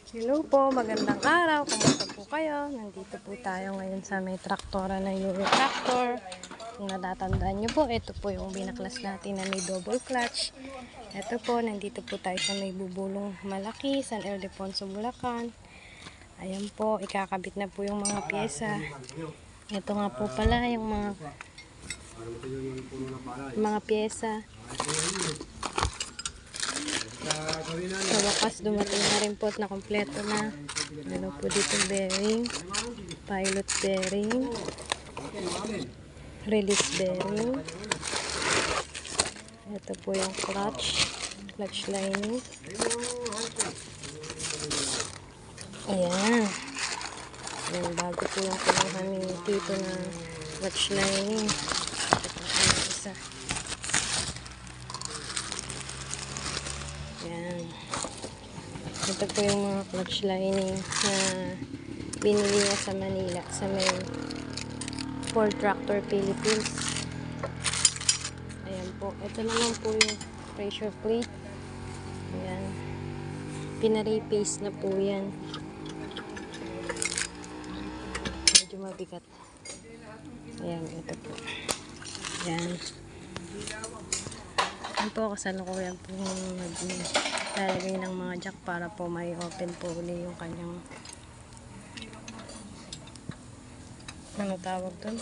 Hello po, magandang araw. Kumusta po kayo? Nandito po tayo ngayon sa may traktora na Euro Tractor. Kung natatandaan nyo po, ito po yung binaklas natin na may double clutch. Ito po, nandito po tayo sa may bubulong malaki, San Ildefonso, Bulacan. Ayan po, ikakabit na po yung mga pyesa. Ito nga po pala yung mga pyesa. Sa wakas, dumating na rin po at nakompleto na. Ano po dito, bearing, pilot bearing, release bearing. Ito po yung clutch lining. Ayan. Ayan, bago po yung kinuha ni Tito na clutch lining. Ito po yung isa. Ayan. Ito po yung mga clutch lining na binili niya sa Manila sa may Ford Tractor Philippines. Ayan po. Ito naman po yung pressure plate. Ayan. Pina-repaste na po yan. Medyo mabigat. Ayan. Ito po. Ayan. Ayan po, kasalukuyan po naglalagay ng mga jack para po may open po uli yung kanyang ano tawag doon?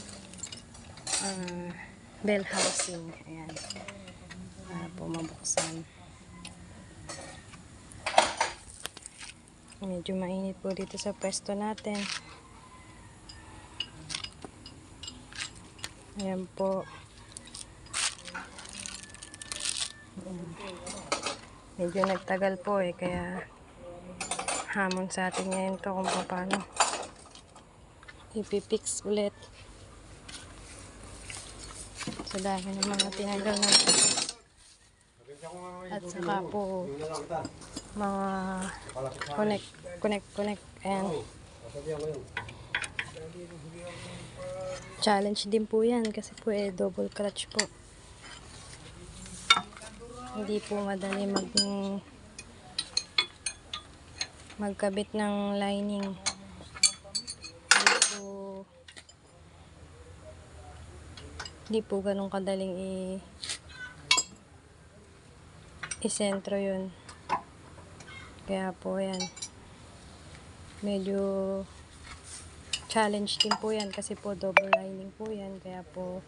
Bell housing. Ayan. Para po mabuksan. Medyo mainit po dito sa pwesto natin. Ayan po. Medyo nagtagal po kaya hamon sa atin ngayon to kung paano ipipix ulit. So dahil ng mga tinanggal natin. At saka po mga connect. Ayan. Challenge din po yan kasi po double clutch po. Hindi po madali magkabit ng lining. Hindi po ganun kadaling isentro yun. Kaya po yan. Medyo challenge din po yan kasi po double lining po yan. Kaya po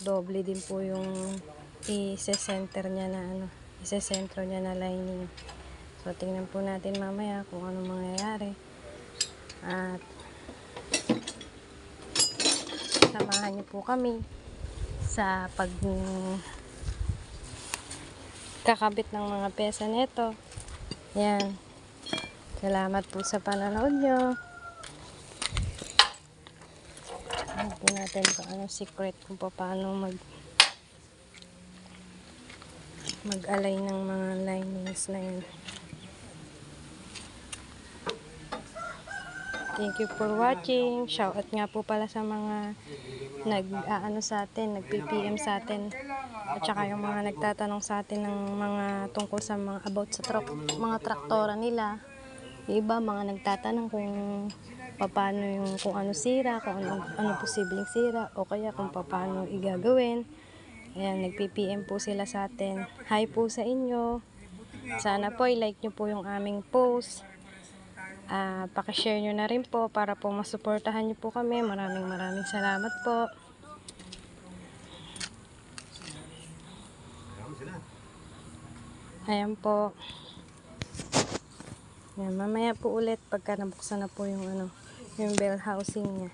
doble din po yung i-center niya na i-center niya na lining. So tingnan po natin mamaya kung ano mangyayari. At samahan niyo po kami sa kakabit ng mga pyesa nito. Yan. Salamat po sa panonood nyo. Alam po natin kung anong secret kung paano mag-alay ng mga linings na yun. Thank you for watching. Shoutout nga po pala sa mga nag-PPM sa atin. At saka yung mga nagtatanong sa atin ng mga tungkol sa mga about sa mga traktora nila. Yung iba mga nagtatanong kung paano kung ano sira, kung ano posibleng sira o kaya kung paano igagawin. Ayan, nag-PPM po sila sa atin. Hi po sa inyo. Sana po i-like nyo po yung aming post. Pakishare nyo na rin po para po masuportahan nyo po kami. Maraming salamat po. Ayan po. Ayan, mamaya po ulit pagka nabuksan na po yung bell housing niya.